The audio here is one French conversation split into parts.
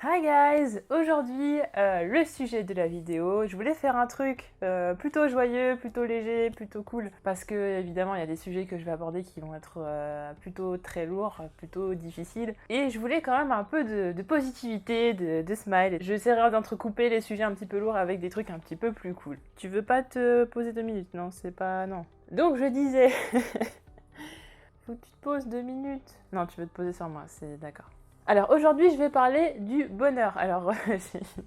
Hi guys! Aujourd'hui, le sujet de la vidéo, je voulais faire un truc plutôt joyeux, plutôt léger, plutôt cool, parce que évidemment il y a des sujets que je vais aborder qui vont être plutôt très lourds, plutôt difficiles, et je voulais quand même un peu de positivité, de smile. J'essaierai d'entrecouper les sujets un petit peu lourds avec des trucs un petit peu plus cool. Tu veux pas te poser 2 minutes? Non, c'est pas... non. Donc je disais... Faut que tu te poses 2 minutes. Non, tu veux te poser sur moi, c'est d'accord. Alors aujourd'hui je vais parler du bonheur. Alors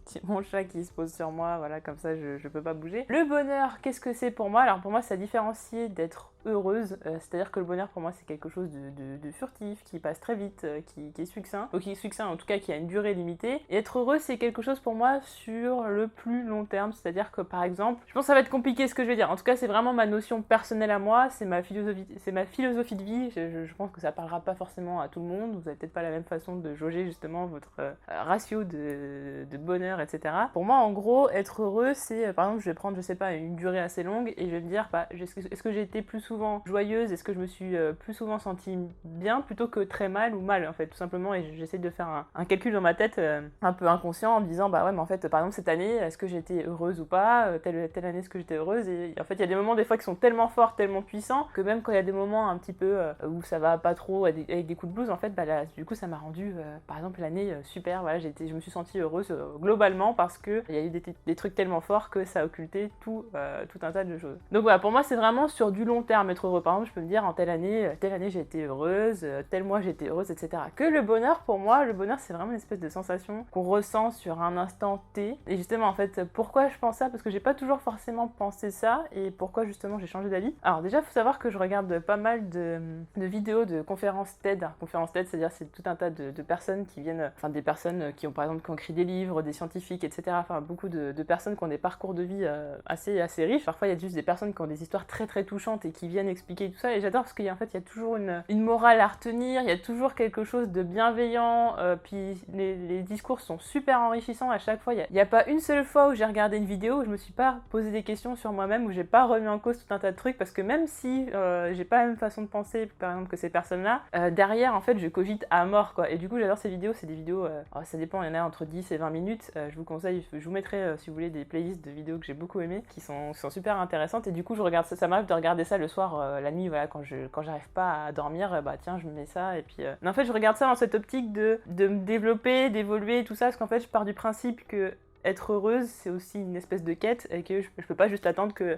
c'est mon chat qui se pose sur moi, voilà, comme ça je peux pas bouger. Le bonheur, qu'est-ce que c'est pour moi? Alors pour moi c'est à différencier d'être heureuse, c'est-à-dire que le bonheur pour moi c'est quelque chose de furtif, qui passe très vite, qui est succinct, ou qui est succinct en tout cas qui a une durée limitée. Et être heureux c'est quelque chose pour moi sur le plus long terme, c'est-à-dire que par exemple, je pense que ça va être compliqué ce que je vais dire, en tout cas c'est vraiment ma notion personnelle à moi, c'est ma philosophie de vie, je pense que ça parlera pas forcément à tout le monde, vous avez peut-être pas la même façon de jauger justement votre ratio de bonheur, etc. Pour moi en gros, être heureux c'est, par exemple je vais prendre, je sais pas, une durée assez longue et je vais me dire, bah, est-ce que j'ai été plus souvent joyeuse, est-ce que je me suis plus souvent sentie bien plutôt que très mal ou mal en fait, tout simplement, et j'essaie de faire un calcul dans ma tête un peu inconscient en me disant, bah ouais mais en fait par exemple cette année, est-ce que j'étais heureuse ou pas, telle année est-ce que j'étais heureuse, et en fait il y a des moments des fois qui sont tellement forts, tellement puissants, que même quand il y a des moments un petit peu où ça va pas trop, avec des coups de blues, en fait bah là, du coup ça m'a rendu par exemple l'année super, voilà, je me suis sentie heureuse globalement parce que il y a eu des trucs tellement forts que ça a occulté tout un tas de choses. Donc voilà, pour moi c'est vraiment sur du long terme être heureux. Par exemple je peux me dire en telle année j'ai été heureuse, tel mois j'ai été heureuse, etc. Que le bonheur, pour moi, le bonheur c'est vraiment une espèce de sensation qu'on ressent sur un instant T. Et justement en fait pourquoi je pense ça, parce que j'ai pas toujours forcément pensé ça, et pourquoi justement j'ai changé d'avis. Alors déjà faut savoir que je regarde pas mal de vidéos de conférences TED. Conférences TED, c'est-à-dire c'est tout un tas de personnes qui viennent, enfin des personnes qui ont par exemple qui ont écrit des livres, des scientifiques, etc. Enfin beaucoup de personnes qui ont des parcours de vie assez riches. Parfois il y a juste des personnes qui ont des histoires très très touchantes et qui viennent expliquer tout ça, et j'adore parce qu'en fait il y a toujours une morale à retenir, il y a toujours quelque chose de bienveillant, puis les discours sont super enrichissants à chaque fois. Il y a pas une seule fois où j'ai regardé une vidéo où je me suis pas posé des questions sur moi-même, où j'ai pas remis en cause tout un tas de trucs, parce que même si j'ai pas la même façon de penser par exemple que ces personnes-là, derrière en fait je cogite à mort quoi, et du coup j'adore ces vidéos. C'est des vidéos, ça dépend, il y en a entre 10 et 20 minutes, je vous conseille, je vous mettrai si vous voulez des playlists de vidéos que j'ai beaucoup aimées, qui sont super intéressantes, et du coup je regarde ça m'arrive de regarder ça le soir, la nuit, voilà, quand j'arrive pas à dormir, bah tiens je me mets ça, et puis mais en fait je regarde ça dans cette optique de me développer, d'évoluer, tout ça, parce qu'en fait je pars du principe que être heureuse c'est aussi une espèce de quête, et que je peux pas juste attendre que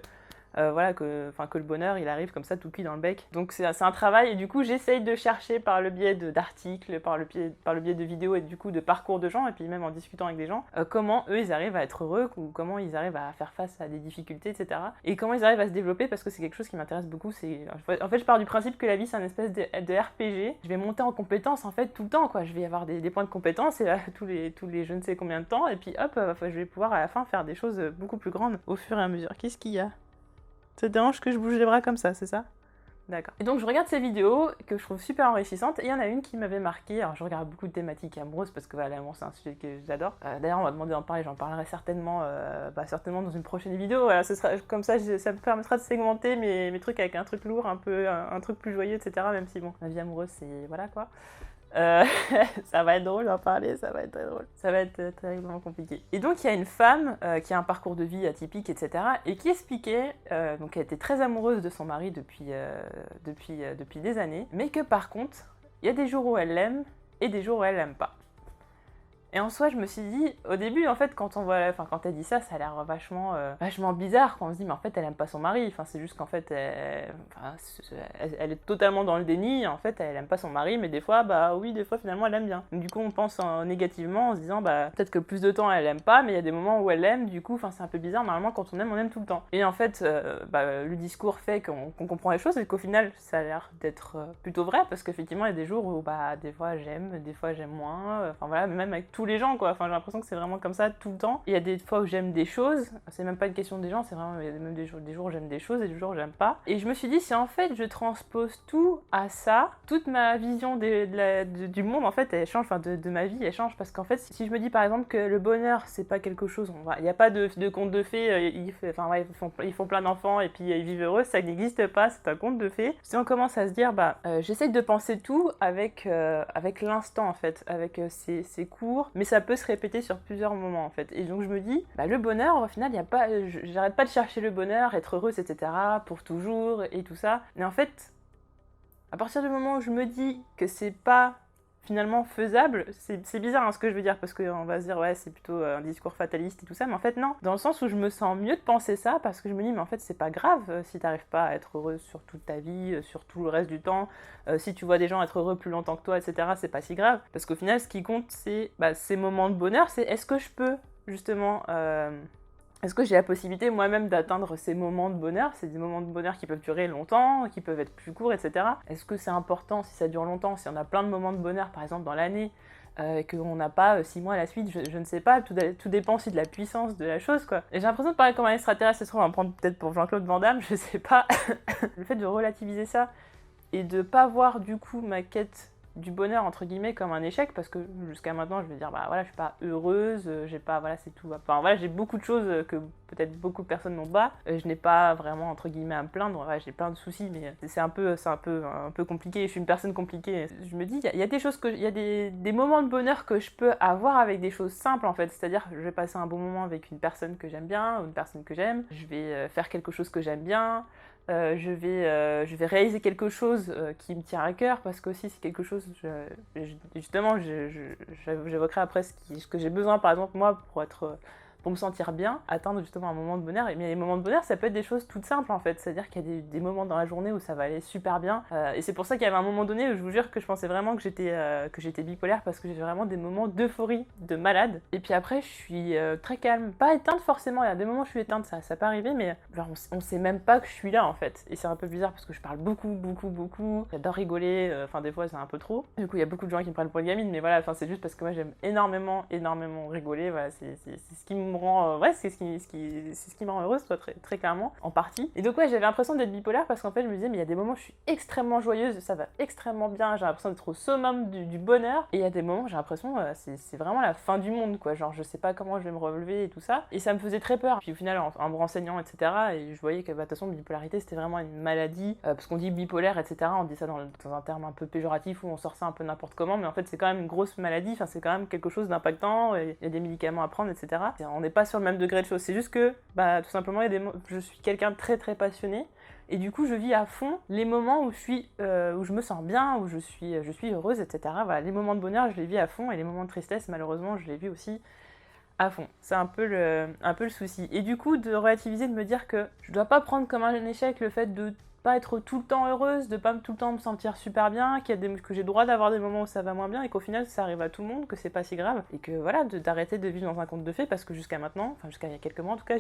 voilà, que le bonheur il arrive comme ça tout cuit dans le bec. Donc c'est un travail, et du coup j'essaye de chercher par le biais d'articles, par le biais de vidéos, et du coup de parcours de gens, et puis même en discutant avec des gens, comment eux ils arrivent à être heureux, ou comment ils arrivent à faire face à des difficultés, etc. Et comment ils arrivent à se développer, parce que c'est quelque chose qui m'intéresse beaucoup. En fait je pars du principe que la vie c'est un espèce de RPG. Je vais monter en compétences en fait tout le temps quoi, je vais avoir des points de compétences, et là, tous les je ne sais combien de temps, et puis hop, je vais pouvoir à la fin faire des choses beaucoup plus grandes au fur et à mesure. Qu'est-ce qu'il y a? Ça te dérange que je bouge les bras comme ça, c'est ça? D'accord. Et donc je regarde ces vidéos que je trouve super enrichissantes, et il y en a une qui m'avait marqué. Alors je regarde beaucoup de thématiques amoureuses parce que voilà, l'amour c'est un sujet que j'adore. D'ailleurs on m'a demandé d'en parler, j'en parlerai certainement dans une prochaine vidéo. Voilà, ce sera comme ça, ça me permettra de segmenter mes trucs avec un truc lourd, un truc plus joyeux, etc. Même si bon, ma vie amoureuse c'est... voilà quoi. Ça va être drôle d'en parler, ça va être très drôle. Ça va être terriblement compliqué. Et donc il y a une femme qui a un parcours de vie atypique, etc. et qui expliquait, donc elle était très amoureuse de son mari depuis des années, mais que par contre, il y a des jours où elle l'aime et des jours où elle l'aime pas. Et en soi, je me suis dit, au début, en fait, quand elle dit ça, ça a l'air vachement bizarre, quand on se dit, mais en fait, elle aime pas son mari. Enfin, c'est juste qu'en fait, elle est totalement dans le déni. En fait, elle aime pas son mari, mais des fois, bah oui, des fois, finalement, elle aime bien. Donc, du coup, on pense négativement en se disant, bah peut-être que plus de temps, elle aime pas, mais il y a des moments où elle aime. Du coup, c'est un peu bizarre. Normalement, quand on aime tout le temps. Et en fait, le discours fait qu'on comprend les choses, et qu'au final, ça a l'air d'être plutôt vrai, parce qu'effectivement, il y a des jours où, des fois, j'aime, des fois, j'aime moins. Enfin, voilà, même avec tous les gens quoi, enfin j'ai l'impression que c'est vraiment comme ça tout le temps. Il y a des fois où j'aime des choses, c'est même pas une question des gens, c'est vraiment, il y a même des jours où j'aime des choses et des jours où j'aime pas. Et je me suis dit, si en fait je transpose tout à ça, toute ma vision du monde en fait elle change, enfin de ma vie elle change, parce qu'en fait si je me dis par exemple que le bonheur c'est pas quelque chose, il n'y a pas de conte de fées, ils font plein d'enfants et puis ils vivent heureux, ça n'existe pas, c'est un conte de fées. Si on commence à se dire, j'essaye de penser tout avec l'instant en fait, avec ces cours, jours, mais ça peut se répéter sur plusieurs moments en fait. Et donc je me dis, bah, le bonheur, au final, y a pas, j'arrête pas de chercher le bonheur, être heureuse, etc. pour toujours et tout ça. Mais en fait, à partir du moment où je me dis que c'est pas finalement faisable, c'est bizarre hein, ce que je veux dire, parce qu'on va se dire ouais c'est plutôt un discours fataliste et tout ça, mais en fait non, dans le sens où je me sens mieux de penser ça, parce que je me dis mais en fait c'est pas grave si t'arrives pas à être heureuse sur toute ta vie, sur tout le reste du temps, si tu vois des gens être heureux plus longtemps que toi, etc., c'est pas si grave, parce qu'au final ce qui compte c'est ces moments de bonheur, c'est est-ce que je peux justement... Est-ce que j'ai la possibilité moi-même d'atteindre ces moments de bonheur? C'est des moments de bonheur qui peuvent durer longtemps, qui peuvent être plus courts, etc. Est-ce que c'est important si ça dure longtemps, si on a plein de moments de bonheur par exemple dans l'année, qu'on n'a pas 6 mois à la suite, je ne sais pas, tout dépend aussi de la puissance de la chose quoi. Et j'ai l'impression de parler comme un extraterrestre, ça se trouve on va me prendre peut-être pour Jean-Claude Van Damme, je sais pas. Le fait de relativiser ça et de pas voir du coup ma quête du bonheur entre guillemets comme un échec, parce que jusqu'à maintenant je vais dire bah voilà je suis pas heureuse, j'ai pas, voilà c'est tout, enfin voilà j'ai beaucoup de choses que peut-être beaucoup de personnes n'ont pas, je n'ai pas vraiment entre guillemets à me plaindre, ouais, j'ai plein de soucis mais c'est un peu compliqué, je suis une personne compliquée, je me dis il y a des choses il y a des moments de bonheur que je peux avoir avec des choses simples en fait, c'est-à-dire je vais passer un bon moment avec une personne que j'aime bien ou une personne que j'aime, je vais faire quelque chose que j'aime bien, je vais réaliser quelque chose qui me tient à cœur, parce que aussi c'est quelque chose, justement, j'évoquerai après ce que j'ai besoin, par exemple, moi, pour me sentir bien, atteindre justement un moment de bonheur. Mais les moments de bonheur, ça peut être des choses toutes simples en fait, c'est-à-dire qu'il y a des moments dans la journée où ça va aller super bien, et c'est pour ça qu'il y avait un moment donné où je vous jure que je pensais vraiment que j'étais bipolaire, parce que j'ai vraiment des moments d'euphorie, de malade, et puis après je suis très calme, pas éteinte forcément, il y a des moments où je suis éteinte, ça peut arriver, mais genre on sait même pas que je suis là en fait, et c'est un peu bizarre parce que je parle beaucoup, j'adore rigoler, enfin des fois c'est un peu trop, du coup il y a beaucoup de gens qui me prennent pour une gamine, mais voilà, c'est juste parce que moi j'aime énormément rigoler, voilà, c'est ce qui me rend c'est ce qui me rend heureuse, toi, très clairement, en partie. Et donc ouais, j'avais l'impression d'être bipolaire, parce qu'en fait je me disais mais il y a des moments où je suis extrêmement joyeuse, ça va extrêmement bien, j'ai l'impression d'être au summum du bonheur, et il y a des moments où j'ai l'impression c'est vraiment la fin du monde quoi, genre je sais pas comment je vais me relever et tout ça, et ça me faisait très peur. Puis au final en me renseignant etc, et je voyais que de toute façon bipolarité c'était vraiment une maladie, parce qu'on dit bipolaire etc, on dit ça dans un terme un peu péjoratif où on sort ça un peu n'importe comment, mais en fait c'est quand même une grosse maladie, enfin c'est quand même quelque chose d'impactant, il y a des médicaments à prendre etc. On n'est pas sur le même degré de choses, c'est juste que tout simplement je suis quelqu'un de très passionné, et du coup je vis à fond les moments où je me sens bien, où je suis heureuse etc. Voilà, les moments de bonheur je les vis à fond, et les moments de tristesse malheureusement je les vis aussi à fond. C'est un peu le souci. Et du coup, de relativiser, de me dire que je dois pas prendre comme un échec le fait de pas être tout le temps heureuse, de pas tout le temps me sentir super bien, que j'ai le droit d'avoir des moments où ça va moins bien, et qu'au final ça arrive à tout le monde, que c'est pas si grave, et que voilà, d'arrêter de vivre dans un conte de fées, parce que jusqu'à maintenant, enfin jusqu'à il y a quelques mois en tout cas,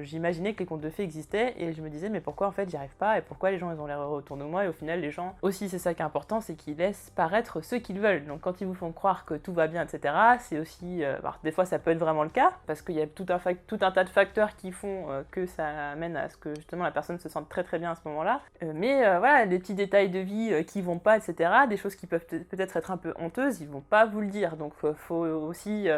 j'imaginais que les contes de fées existaient, et je me disais mais pourquoi en fait j'y arrive pas, et pourquoi les gens ils ont l'air heureux autour de moi, et au final les gens aussi, c'est ça qui est important, c'est qu'ils laissent paraître ce qu'ils veulent. Donc quand ils vous font croire que tout va bien etc, c'est aussi, des fois ça peut être vraiment le cas, parce qu'il y a tout un tas de facteurs qui font que ça amène à ce que justement la personne se sente très bien à ce moment-là. Mais voilà, des petits détails de vie qui vont pas, etc., des choses qui peuvent peut-être être un peu honteuses, ils vont pas vous le dire. Donc faut aussi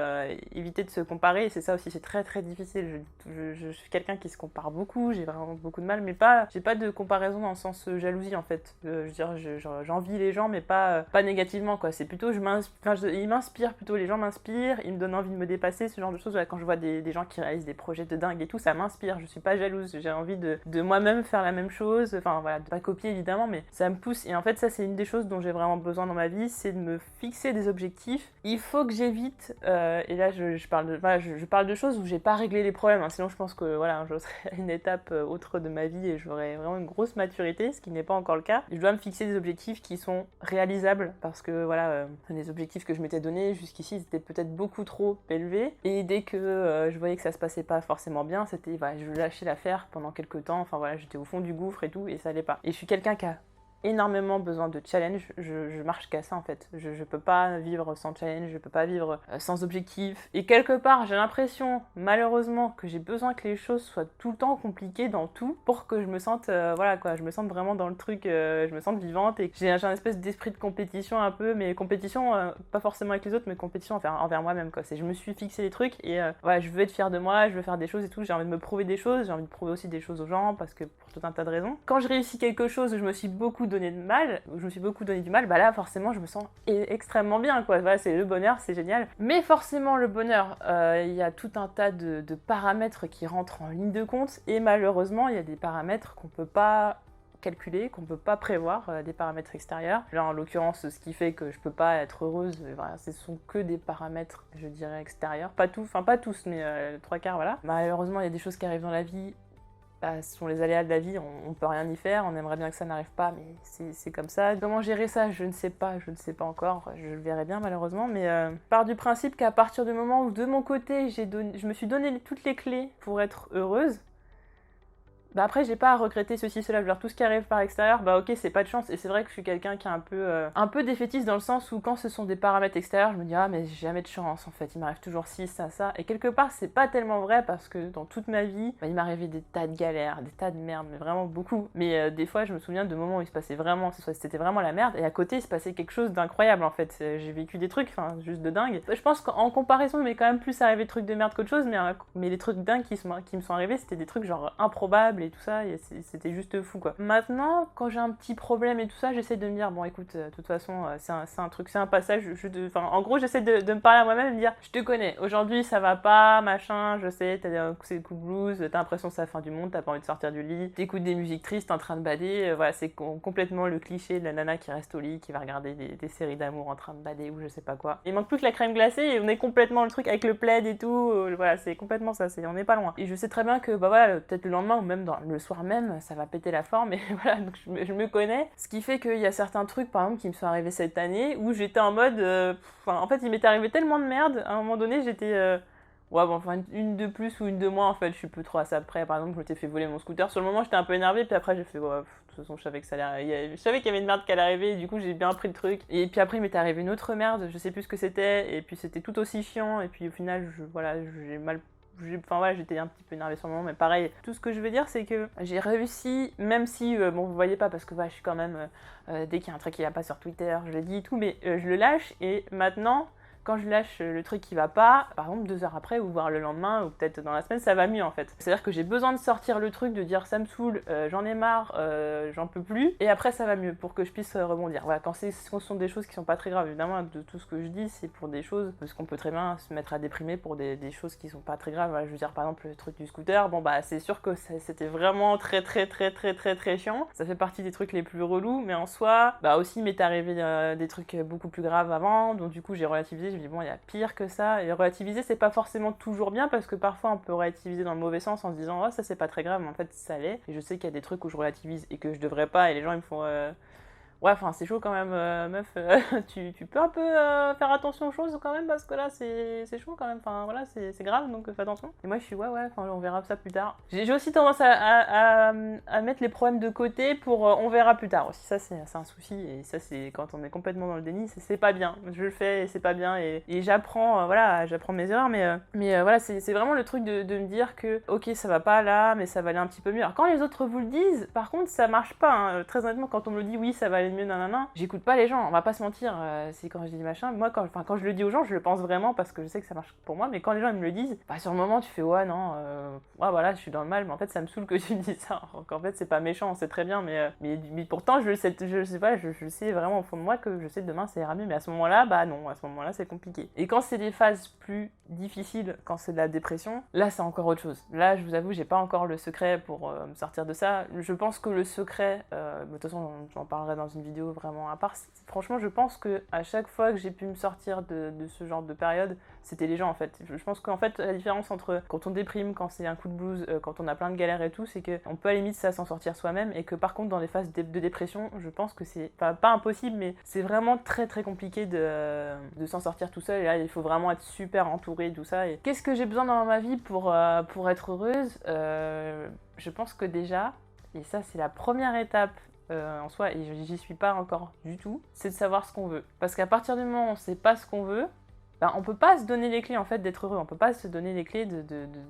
éviter de se comparer, et c'est ça aussi, c'est très difficile. Je suis quelqu'un qui se compare beaucoup, j'ai vraiment beaucoup de mal, mais j'ai pas de comparaison dans le sens jalousie en fait. Je veux dire, j'envie les gens, mais pas négativement quoi. C'est plutôt, ils m'inspirent plutôt, les gens m'inspirent, ils me donnent envie de me dépasser, ce genre de choses. Quand je vois des gens qui réalisent des projets de dingue et tout, ça m'inspire. Je suis pas jalouse, j'ai envie de moi-même faire la même chose, enfin voilà, de pas copier évidemment, mais ça me pousse. Et en fait ça c'est une des choses dont j'ai vraiment besoin dans ma vie, c'est de me fixer des objectifs. Il faut que j'évite, et là je parle de choses où j'ai pas réglé les problèmes, hein. Sinon je pense que voilà, je serais à une étape autre de ma vie et j'aurais vraiment une grosse maturité, ce qui n'est pas encore le cas. Je dois me fixer des objectifs qui sont réalisables, parce que voilà, les objectifs que je m'étais donnés jusqu'ici ils étaient peut-être beaucoup trop élevés, et dès que je voyais que ça se passait pas forcément bien, c'était voilà, je lâchais l'affaire pendant quelques temps, enfin voilà, j'étais au fond du gouffre et tout, et ça allait pas. Et je suis quelqu'un qui a énormément besoin de challenge, je marche qu'à ça en fait, je peux pas vivre sans challenge, je peux pas vivre sans objectif, et quelque part j'ai l'impression malheureusement que j'ai besoin que les choses soient tout le temps compliquées dans tout pour que je me sente voilà quoi, je me sente vraiment dans le truc, je me sente vivante, et j'ai un espèce d'esprit de compétition un peu, mais compétition pas forcément avec les autres, mais compétition envers moi-même quoi. Je me suis fixé des trucs, et voilà, je veux être fière de moi, je veux faire des choses et tout, j'ai envie de me prouver des choses, j'ai envie de prouver aussi des choses aux gens, parce que pour tout un tas de raisons. Quand je réussis quelque chose, je me suis beaucoup donné de mal, je me suis beaucoup donné du mal, bah là forcément je me sens extrêmement bien quoi. Voilà, c'est le bonheur, c'est génial. Mais forcément le bonheur, il y a tout un tas de paramètres qui rentrent en ligne de compte et malheureusement il y a des paramètres qu'on peut pas calculer, qu'on peut pas prévoir, des paramètres extérieurs. Là en l'occurrence ce qui fait que je peux pas être heureuse, voilà, ce sont que des paramètres je dirais extérieurs, pas tout, enfin pas tous mais 3/4 voilà. Malheureusement il y a des choses qui arrivent dans la vie, bah, ce sont les aléas de la vie, on peut rien y faire, on aimerait bien que ça n'arrive pas mais c'est comme ça. Comment gérer ça je ne sais pas encore, je le verrai bien malheureusement mais je pars du principe qu'à partir du moment où de mon côté je me suis donné toutes les clés pour être heureuse, bah après j'ai pas à regretter ceci, cela, genre tout ce qui arrive par l'extérieur, bah ok c'est pas de chance, et c'est vrai que je suis quelqu'un qui est un peu défaitiste dans le sens où quand ce sont des paramètres extérieurs, je me dis ah mais j'ai jamais de chance en fait, il m'arrive toujours ci, ça, et quelque part c'est pas tellement vrai parce que dans toute ma vie, bah, il m'arrivait des tas de galères, des tas de merde, mais vraiment beaucoup, mais des fois je me souviens de moments où il se passait vraiment, c'était vraiment la merde, et à côté il se passait quelque chose d'incroyable en fait, j'ai vécu des trucs, enfin juste de dingue. Je pense qu'en comparaison il m'est quand même plus arrivé de trucs de merde qu'autre chose, mais les trucs dingues qui me sont arrivés c'était des trucs genre improbables et tout ça, et c'était juste fou quoi. Maintenant, quand j'ai un petit problème et tout ça, j'essaie de me dire, bon écoute, de toute façon, c'est un truc, c'est un passage, en gros j'essaie de me parler à moi-même et me dire, je te connais, aujourd'hui ça va pas, machin, je sais, c'est le coup de blues, t'as l'impression que c'est la fin du monde, t'as pas envie de sortir du lit, t'écoutes des musiques tristes, t'es en train de bader, voilà, c'est complètement le cliché de la nana qui reste au lit, qui va regarder des séries d'amour en train de bader ou je sais pas quoi. Il manque plus que la crème glacée et on est complètement le truc avec le plaid et tout, voilà, c'est complètement ça, on est pas loin. Et je sais très bien que, bah voilà, peut-être le lendemain ou même le soir même, ça va péter la forme, et voilà, donc je me connais. Ce qui fait qu'il y a certains trucs, par exemple, qui me sont arrivés cette année, où j'étais en mode... en fait, il m'était arrivé tellement de merde, à un moment donné, j'étais... ouais, bon, enfin, une de plus ou une de moins, en fait, je suis plus trop à ça près. Par exemple, je m'étais fait voler mon scooter. Sur le moment, j'étais un peu énervée, puis après, j'ai fait... Ouais, de toute façon, je savais que ça allait... Je savais qu'il y avait une merde qui allait arriver, et du coup, j'ai bien pris le truc. Et puis après, il m'était arrivé une autre merde, je sais plus ce que c'était, et puis c'était tout aussi chiant, et puis au final, j'ai mal... Enfin voilà, j'étais un petit peu énervée sur le moment, mais pareil, tout ce que je veux dire, c'est que j'ai réussi, même si, bon, vous voyez pas, parce que voilà, je suis quand même, dès qu'il y a un truc qui va pas sur Twitter, je le dis et tout, mais je le lâche, et maintenant, quand je lâche le truc qui va pas, par exemple 2 heures après, ou voire le lendemain, ou peut-être dans la semaine, ça va mieux en fait. C'est-à-dire que j'ai besoin de sortir le truc, de dire ça me saoule, j'en ai marre, j'en peux plus, et après ça va mieux, pour que je puisse rebondir. Voilà, quand ce sont des choses qui sont pas très graves, évidemment, de tout ce que je dis, c'est pour des choses, parce qu'on peut très bien se mettre à déprimer pour des choses qui sont pas très graves. Voilà, je veux dire, par exemple, le truc du scooter, bon bah c'est sûr que c'était vraiment très chiant, ça fait partie des trucs les plus relous, mais en soi, bah aussi m'est arrivé des trucs beaucoup plus graves avant, donc du coup j'ai relativisé, je me dis bon, il y a pire que ça, et relativiser c'est pas forcément toujours bien, parce que parfois on peut relativiser dans le mauvais sens en se disant oh ça c'est pas très grave, mais en fait ça l'est, et je sais qu'il y a des trucs où je relativise et que je devrais pas, et les gens ils me font ouais, enfin, c'est chaud quand même, meuf, tu peux un peu faire attention aux choses quand même, parce que là, c'est chaud quand même, enfin, voilà, c'est grave, donc fais attention. Et moi, je suis, ouais, enfin, on verra ça plus tard. J'ai aussi tendance à mettre les problèmes de côté pour on verra plus tard aussi. Ça, c'est un souci, et ça, c'est quand on est complètement dans le déni, c'est pas bien. Je le fais, et c'est pas bien, et j'apprends, voilà, j'apprends mes erreurs, mais voilà, c'est vraiment le truc de me dire que, ok, ça va pas là, mais ça va aller un petit peu mieux. Alors, quand les autres vous le disent, par contre, ça marche pas, hein. Très honnêtement, quand on me le dit, oui, ça va aller mieux, nanana, j'écoute pas les gens, on va pas se mentir, c'est quand je dis machin, moi quand je le dis aux gens, je le pense vraiment parce que je sais que ça marche pour moi, mais quand les gens ils me le disent, bah sur le moment tu fais ouais non, ouais voilà, je suis dans le mal, mais en fait ça me saoule que tu me dises ça, alors qu'en fait c'est pas méchant, c'est très bien, mais pourtant je sais pas, je sais vraiment au fond de moi que je sais que demain ça ira mieux, mais à ce moment-là, bah non, à ce moment-là c'est compliqué. Et quand c'est des phases plus difficiles, quand c'est de la dépression, là c'est encore autre chose. Là je vous avoue, j'ai pas encore le secret pour me sortir de ça. Je pense que le secret, de toute façon j'en parlerai dans une vidéo vraiment à part. Franchement, je pense que à chaque fois que j'ai pu me sortir de ce genre de période, c'était les gens en fait. Je pense qu'en fait, la différence entre quand on déprime, quand c'est un coup de blues, quand on a plein de galères et tout, c'est qu'on peut à la limite ça s'en sortir soi-même, et que par contre dans les phases de dépression, je pense que c'est pas impossible, mais c'est vraiment très compliqué de s'en sortir tout seul, et là il faut vraiment être super entouré de tout ça. Et qu'est-ce que j'ai besoin dans ma vie pour être heureuse? Je pense que déjà, et ça c'est la première étape en soi, et j'y suis pas encore du tout, c'est de savoir ce qu'on veut. Parce qu'à partir du moment où on sait pas ce qu'on veut, ben, on peut pas se donner les clés en fait d'être heureux, on peut pas se donner les clés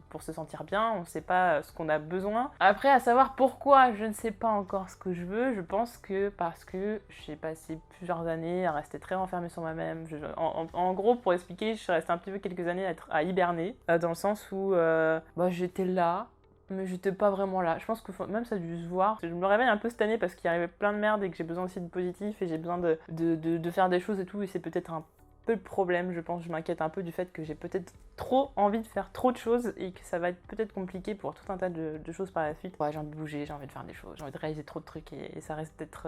pour se sentir bien, on sait pas ce qu'on a besoin. Après, à savoir pourquoi je ne sais pas encore ce que je veux, je pense que parce que j'ai passé plusieurs années à rester très renfermée sur moi-même. En gros, pour expliquer, je suis restée un petit peu quelques années à hiberner, dans le sens où bah, j'étais là, mais j'étais pas vraiment là. Je pense que même ça a dû se voir. Je me réveille un peu cette année parce qu'il arrivait plein de merde et que j'ai besoin aussi de positif et j'ai besoin de faire des choses et tout, et c'est peut-être un peu le problème, je pense. Je m'inquiète un peu du fait que j'ai peut-être trop envie de faire trop de choses et que ça va être peut-être compliqué pour tout un tas de choses par la suite. Ouais, j'ai envie de bouger, j'ai envie de faire des choses, j'ai envie de réaliser trop de trucs et ça reste d'être...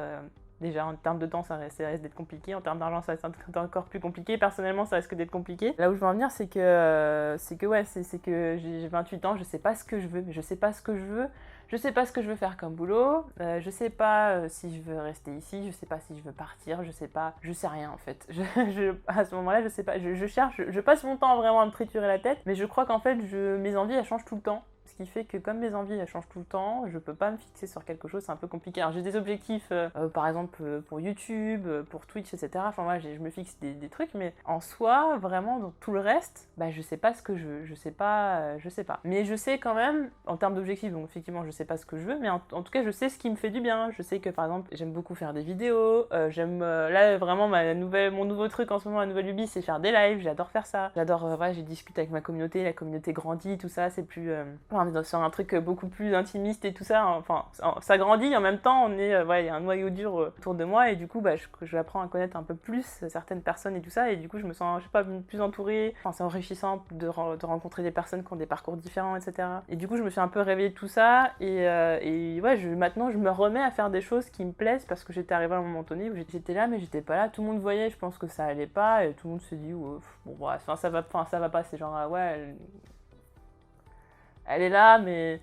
Déjà, en termes de temps, ça risque d'être compliqué. En termes d'argent, ça risque d'être encore plus compliqué. Personnellement, ça risque d'être compliqué. Là où je veux en venir, c'est que j'ai 28 ans, je sais pas ce que je veux, mais je sais pas ce que je veux. Je sais pas ce que je veux faire comme boulot. Je sais pas si je veux rester ici. Je sais pas si je veux partir. Je sais rien en fait. À ce moment-là, je sais pas. Je cherche. Je passe mon temps vraiment à me triturer la tête, mais je crois qu'en fait, mes envies, elles changent tout le temps. Ce qui fait que comme mes envies elles changent tout le temps, je peux pas me fixer sur quelque chose, c'est un peu compliqué. Alors j'ai des objectifs par exemple pour YouTube, pour Twitch, etc. Enfin moi je me fixe des trucs, mais en soi, vraiment dans tout le reste, bah je sais pas ce que je veux, je sais pas. Mais je sais quand même, en termes d'objectifs, donc effectivement je sais pas ce que je veux, mais en tout cas je sais ce qui me fait du bien. Je sais que par exemple j'aime beaucoup faire des vidéos, là vraiment mon nouveau truc en ce moment, ma nouvelle lubie, c'est faire des lives, j'adore faire ça. J'adore, voilà, j'ai discuté avec ma communauté, la communauté grandit, tout ça, c'est plus... sur un truc beaucoup plus intimiste et tout ça, enfin ça grandit, en même temps il y a un noyau dur autour de moi et du coup j'apprends à connaître un peu plus certaines personnes et tout ça, et du coup je me sens, je sais pas, plus entourée. Enfin c'est enrichissant de rencontrer des personnes qui ont des parcours différents, etc. Et du coup je me suis un peu réveillée de tout ça et ouais, maintenant je me remets à faire des choses qui me plaisent parce que j'étais arrivée à un moment donné où j'étais là mais j'étais pas là, tout le monde voyait, je pense que ça allait pas et tout le monde se dit bon bref, ça va pas, c'est genre ouais, elle est là, mais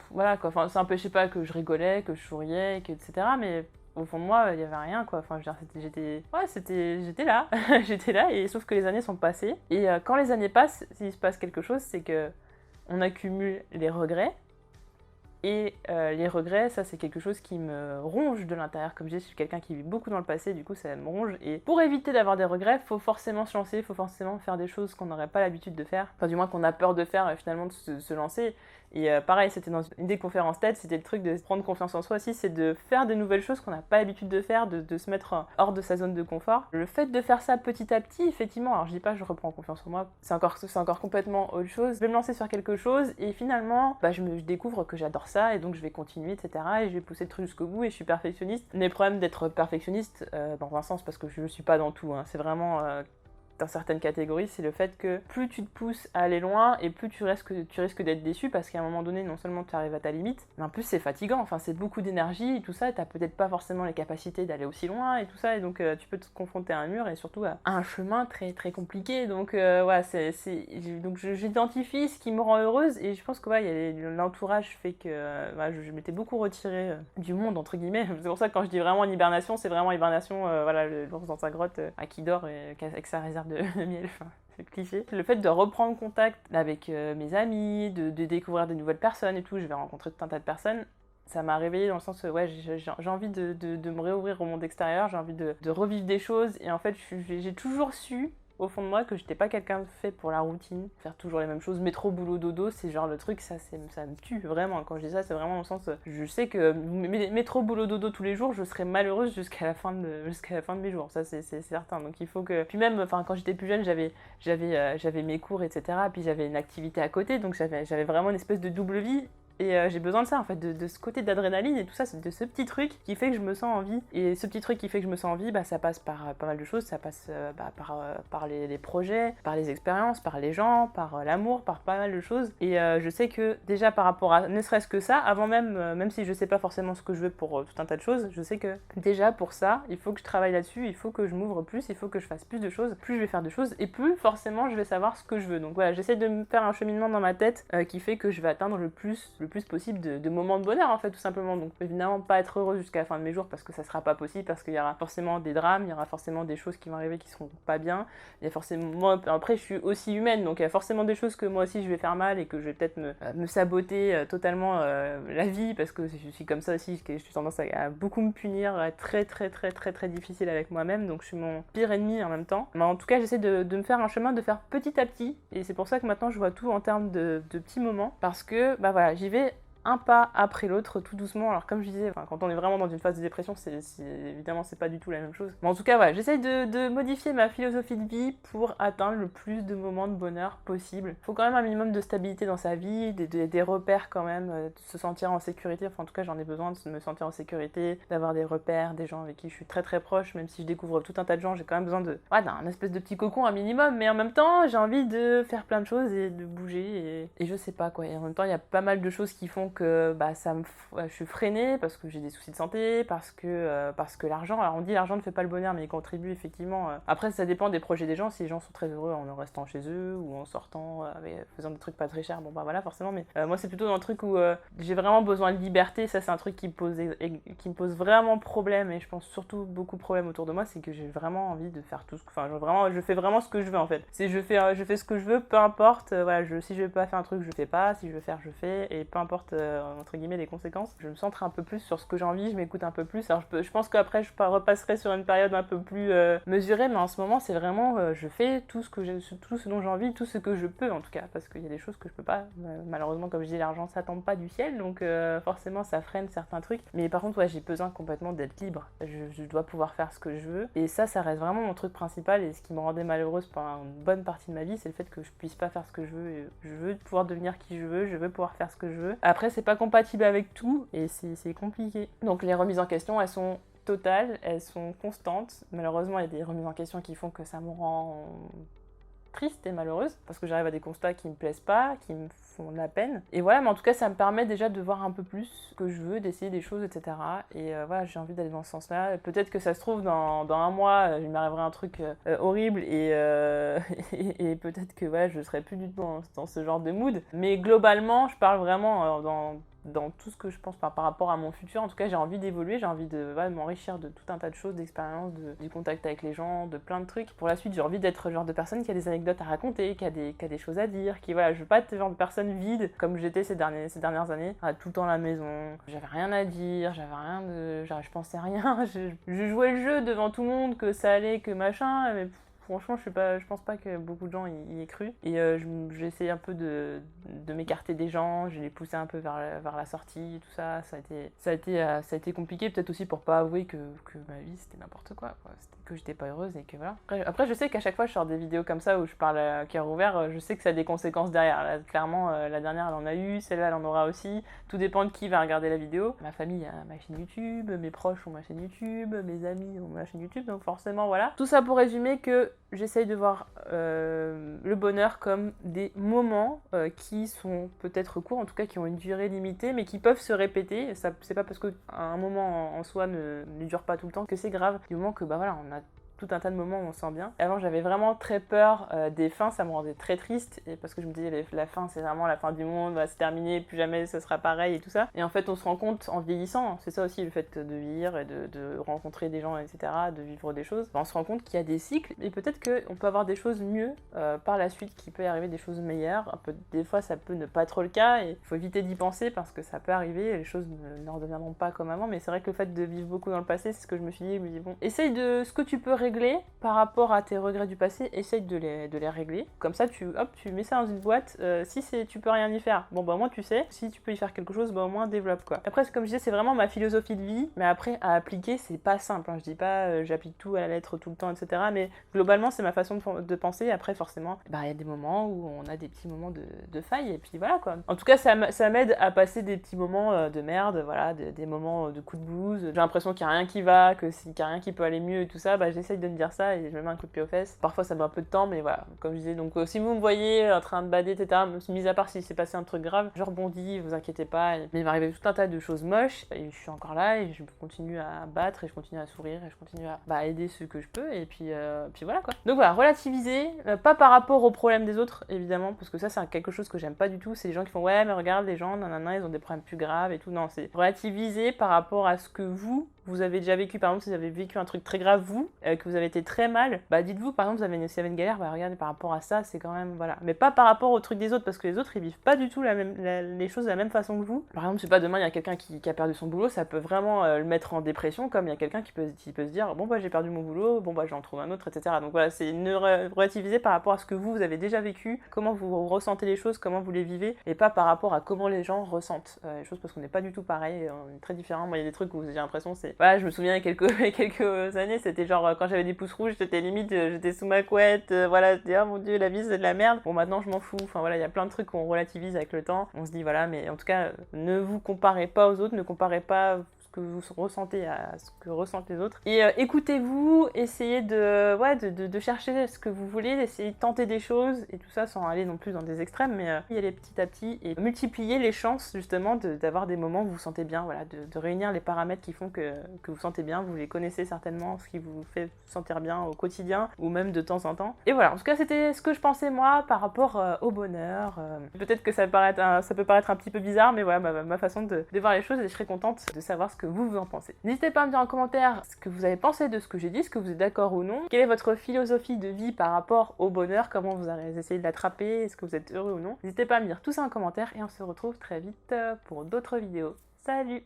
voilà quoi. Enfin, ça n'empêchait pas que je rigolais, que je souriais, etc. Mais au fond de moi, il n'y avait rien quoi. Enfin, je veux dire, j'étais là, j'étais là. Et sauf que les années sont passées. Et quand les années passent, s'il se passe quelque chose, c'est que on accumule les regrets. Et les regrets, ça c'est quelque chose qui me ronge de l'intérieur. Comme je dis, je suis quelqu'un qui vit beaucoup dans le passé, du coup ça me ronge. Et pour éviter d'avoir des regrets, faut forcément se lancer, faut forcément faire des choses qu'on n'aurait pas l'habitude de faire. Enfin du moins qu'on a peur de faire finalement de se lancer. Et pareil, c'était dans une des conférences TED, c'était le truc de prendre confiance en soi aussi, c'est de faire des nouvelles choses qu'on n'a pas l'habitude de faire, de se mettre hors de sa zone de confort. Le fait de faire ça petit à petit, effectivement, alors je dis pas je reprends confiance en moi, c'est encore complètement autre chose. Je vais me lancer sur quelque chose et finalement, je découvre que j'adore ça et donc je vais continuer, etc. Et je vais pousser le truc jusqu'au bout et je suis perfectionniste. Mais le problème d'être perfectionniste, dans un sens, parce que je ne suis pas dans tout, hein, c'est vraiment... dans certaines catégories, c'est le fait que plus tu te pousses à aller loin et plus tu risques d'être déçu parce qu'à un moment donné, non seulement tu arrives à ta limite, mais en plus c'est fatigant, enfin c'est beaucoup d'énergie et tout ça, et t'as peut-être pas forcément les capacités d'aller aussi loin et tout ça, et donc tu peux te confronter à un mur et surtout à un chemin très très compliqué, donc voilà, donc j'identifie ce qui me rend heureuse et je pense que l'entourage fait que je m'étais beaucoup retirée du monde entre guillemets, c'est pour ça que quand je dis vraiment une hibernation, c'est vraiment hibernation, voilà, l'ours dans sa grotte qui dort et avec sa réserve de miel, enfin, c'est cliché. Le fait de reprendre contact avec mes amis, de découvrir de nouvelles personnes et tout, je vais rencontrer tout un tas de personnes, ça m'a réveillée dans le sens ouais, j'ai envie de me réouvrir au monde extérieur, j'ai envie de revivre des choses, et en fait j'ai toujours su au fond de moi que j'étais pas quelqu'un fait pour la routine, faire toujours les mêmes choses, métro, boulot, dodo, c'est genre le truc, ça me tue vraiment. Quand je dis ça, c'est vraiment au sens, je sais que métro, boulot, dodo tous les jours, je serais malheureuse jusqu'à la fin de mes jours, ça c'est certain. Donc il faut que, puis même, enfin quand j'étais plus jeune, j'avais mes cours, etc. Puis j'avais une activité à côté, donc j'avais vraiment une espèce de double vie. Et j'ai besoin de ça en fait, de ce côté d'adrénaline et tout ça, de ce petit truc qui fait que je me sens en vie. Et ce petit truc qui fait que je me sens en vie, ça passe par pas mal de choses, ça passe par les projets, par les expériences, par les gens, par l'amour, par pas mal de choses. Et je sais que déjà par rapport à ne serait-ce que ça, avant même si je sais pas forcément ce que je veux pour tout un tas de choses, je sais que déjà pour ça, il faut que je travaille là-dessus, il faut que je m'ouvre plus, il faut que je fasse plus de choses, plus je vais faire de choses et plus forcément je vais savoir ce que je veux. Donc voilà, j'essaie de me faire un cheminement dans ma tête qui fait que je vais atteindre le plus possible de moments de bonheur en fait, tout simplement. Donc évidemment pas être heureuse jusqu'à la fin de mes jours parce que ça sera pas possible, parce qu'il y aura forcément des drames, il y aura forcément des choses qui vont arriver qui seront pas bien, il y a forcément, après je suis aussi humaine, donc il y a forcément des choses que moi aussi je vais faire mal et que je vais peut-être me saboter totalement la vie, parce que je suis comme ça aussi, que je suis tendance à beaucoup me punir, à être très très très très très difficile avec moi-même, donc je suis mon pire ennemi en même temps. Mais en tout cas j'essaie de me faire un chemin, de faire petit à petit, et c'est pour ça que maintenant je vois tout en termes de petits moments, parce que voilà, j'y vais un pas après l'autre, tout doucement. Alors comme je disais, quand on est vraiment dans une phase de dépression, évidemment c'est pas du tout la même chose. Mais en tout cas, voilà, j'essaye de modifier ma philosophie de vie pour atteindre le plus de moments de bonheur possible. Il faut quand même un minimum de stabilité dans sa vie, des repères quand même, de se sentir en sécurité. Enfin en tout cas j'en ai besoin de me sentir en sécurité, d'avoir des repères, des gens avec qui je suis très très proche, même si je découvre tout un tas de gens, j'ai quand même besoin d'un espèce de petit cocon un minimum, mais en même temps j'ai envie de faire plein de choses et de bouger et je sais pas quoi. Et en même temps il y a pas mal de choses qui font que je suis freinée parce que j'ai des soucis de santé, parce que l'argent, alors on dit l'argent ne fait pas le bonheur, mais il contribue effectivement. Après ça dépend des projets des gens, si les gens sont très heureux en restant chez eux ou en sortant, faisant des trucs pas très chers, bon bah voilà forcément, mais moi c'est plutôt dans le truc où j'ai vraiment besoin de liberté. Ça c'est un truc qui me pose vraiment problème, et je pense surtout beaucoup de problèmes autour de moi, c'est que j'ai vraiment envie de faire tout je fais vraiment ce que je veux en fait. Je fais ce que je veux, peu importe, voilà, si je veux pas faire un truc, je fais pas, si je veux faire, je fais, et peu importe entre guillemets les conséquences. Je me centre un peu plus sur ce que j'ai envie, je m'écoute un peu plus. Alors je pense qu'après je repasserai sur une période un peu plus mesurée, mais en ce moment c'est vraiment je fais tout ce dont j'ai envie, tout ce que je peux en tout cas, parce qu'il y a des choses que je peux pas. Malheureusement, comme je dis, l'argent ça tombe pas du ciel, donc forcément ça freine certains trucs. Mais par contre, ouais, j'ai besoin complètement d'être libre. Je dois pouvoir faire ce que je veux, et ça reste vraiment mon truc principal. Et ce qui me rendait malheureuse pendant une bonne partie de ma vie, c'est le fait que je puisse pas faire ce que je veux. Et je veux pouvoir devenir qui je veux pouvoir faire ce que je veux. Après, c'est pas compatible avec tout, et c'est compliqué. Donc les remises en question, elles sont totales, elles sont constantes. Malheureusement, il y a des remises en question qui font que ça me rend triste et malheureuse, parce que j'arrive à des constats qui me plaisent pas, qui me font de la peine. Et voilà, mais en tout cas, ça me permet déjà de voir un peu plus ce que je veux, d'essayer des choses, etc. Et voilà, j'ai envie d'aller dans ce sens-là. Peut-être que ça se trouve, dans un mois, il m'arriverait un truc horrible, et peut-être que voilà, je serais plus du tout dans ce genre de mood. Mais globalement, je parle vraiment dans tout ce que je pense par rapport à mon futur. En tout cas, j'ai envie d'évoluer, j'ai envie de m'enrichir de tout un tas de choses, d'expériences, du contact avec les gens, de plein de trucs. Pour la suite, j'ai envie d'être le genre de personne qui a des anecdotes à raconter, qui a des choses à dire, voilà, je veux pas être le genre de personne vide comme j'étais ces dernières années, tout le temps à la maison. J'avais rien à dire, je pensais à rien, je jouais le jeu devant tout le monde, que ça allait, que machin, mais franchement, je pense pas que beaucoup de gens y aient cru. Et j'ai essayé un peu de m'écarter des gens, je les poussais un peu vers la sortie, tout ça. Ça a été compliqué, peut-être aussi pour pas avouer que ma vie c'était n'importe quoi. Que j'étais pas heureuse et que voilà. Après, je sais qu'à chaque fois je sors des vidéos comme ça où je parle à cœur ouvert, je sais que ça a des conséquences derrière. Là, clairement, la dernière elle en a eu, celle-là elle en aura aussi. Tout dépend de qui va regarder la vidéo. Ma famille a ma chaîne YouTube, mes proches ont ma chaîne YouTube, mes amis ont ma chaîne YouTube, donc forcément voilà. Tout ça pour résumer que j'essaye de voir le bonheur comme des moments qui sont peut-être courts, en tout cas qui ont une durée limitée, mais qui peuvent se répéter. C'est pas parce qu'un moment en soi ne dure pas tout le temps que c'est grave. Du moment que bah voilà, on a tout un tas de moments où on se sent bien. Avant, j'avais vraiment très peur des fins, ça me rendait très triste, et parce que je me disais la fin c'est vraiment la fin du monde, c'est terminé, plus jamais ce sera pareil et tout ça. Et en fait, on se rend compte en vieillissant, c'est ça aussi le fait de vieillir et de rencontrer des gens, etc., de vivre des choses, on se rend compte qu'il y a des cycles, et peut-être qu'on peut avoir des choses mieux par la suite, qu'il peut y arriver des choses meilleures. Des fois, ça peut ne pas être le cas, et il faut éviter d'y penser parce que ça peut arriver, et les choses ne redeviendront pas comme avant. Mais c'est vrai que le fait de vivre beaucoup dans le passé, c'est ce que je me suis dit. Je me dis bon, essaye de ce que tu peux régler par rapport à tes regrets du passé, essaye de les régler. Comme ça, tu mets ça dans une boîte. Si tu peux rien y faire, bon bah au moins tu sais. Si tu peux y faire quelque chose, bah au moins développe quoi. Après, comme je disais, c'est vraiment ma philosophie de vie, mais après à appliquer, c'est pas simple. Je dis pas j'applique tout à la lettre tout le temps, etc. Mais globalement, c'est ma façon de penser. Après, forcément, il y a des moments où on a des petits moments de faille, et puis voilà quoi. En tout cas, ça m'aide à passer des petits moments de merde, voilà, des moments de coup de blues. J'ai l'impression qu'il n'y a rien qui va, qu'il n'y a rien qui peut aller mieux et tout ça, j'essaye de me dire ça et je me mets un coup de pied aux fesses. Parfois ça met un peu de temps, mais voilà, comme je disais, donc si vous me voyez en train de bader, etc., mis à part si c'est passé un truc grave, je rebondis, vous inquiétez pas. Mais il m'arrivait tout un tas de choses moches, et je suis encore là, et je continue à battre, et je continue à sourire, et je continue à aider ceux que je peux, et puis voilà quoi. Donc voilà, relativiser, pas par rapport aux problèmes des autres, évidemment, parce que ça c'est quelque chose que j'aime pas du tout, c'est les gens qui font ouais mais regarde les gens, nanana, ils ont des problèmes plus graves et tout. Non, c'est relativiser par rapport à ce que vous vous avez déjà vécu, par exemple, si vous avez vécu un truc très grave, vous, que vous avez été très mal, bah dites-vous, par exemple, si vous avez une galère, bah regardez, par rapport à ça, c'est quand même, voilà. Mais pas par rapport au truc des autres, parce que les autres, ils vivent pas du tout les choses de la même façon que vous. Par exemple, je sais pas, demain, il y a quelqu'un qui a perdu son boulot, ça peut vraiment le mettre en dépression, comme il y a quelqu'un qui peut se dire, bon, bah j'ai perdu mon boulot, bon, bah j'en trouve un autre, etc. Donc voilà, c'est relativiser par rapport à ce que vous avez déjà vécu, comment vous ressentez les choses, comment vous les vivez, et pas par rapport à comment les gens ressentent les choses, parce qu'on n'est pas du tout pareil, on est très différents. Moi, il y a des trucs où j'ai l'impression, c'est... Voilà, je me souviens il y a quelques années, c'était genre, quand j'avais des pouces rouges, c'était limite, j'étais sous ma couette, voilà, c'était, oh mon dieu, la vie, c'est de la merde. Bon, maintenant, je m'en fous. Enfin, voilà, il y a plein de trucs qu'on relativise avec le temps. On se dit, voilà, mais en tout cas, ne vous comparez pas aux autres, ne comparez pas que vous ressentez à ce que ressentent les autres. Et écoutez-vous, essayez de chercher ce que vous voulez, d'essayer de tenter des choses, et tout ça sans aller non plus dans des extrêmes, mais y aller petit à petit et multiplier les chances justement d'avoir des moments où vous vous sentez bien, voilà, de réunir les paramètres qui font que vous sentez bien, vous les connaissez certainement, ce qui vous fait vous sentir bien au quotidien, ou même de temps en temps. Et voilà, en tout cas c'était ce que je pensais moi par rapport au bonheur. Peut-être que ça peut paraître un petit peu bizarre, mais voilà, ma façon de voir les choses, et je serais contente de savoir ce que vous en pensez. N'hésitez pas à me dire en commentaire ce que vous avez pensé de ce que j'ai dit, ce que vous êtes d'accord ou non. Quelle est votre philosophie de vie par rapport au bonheur, comment vous avez essayé de l'attraper, est-ce que vous êtes heureux ou non. N'hésitez pas à me dire tout ça en commentaire, et on se retrouve très vite pour d'autres vidéos. Salut!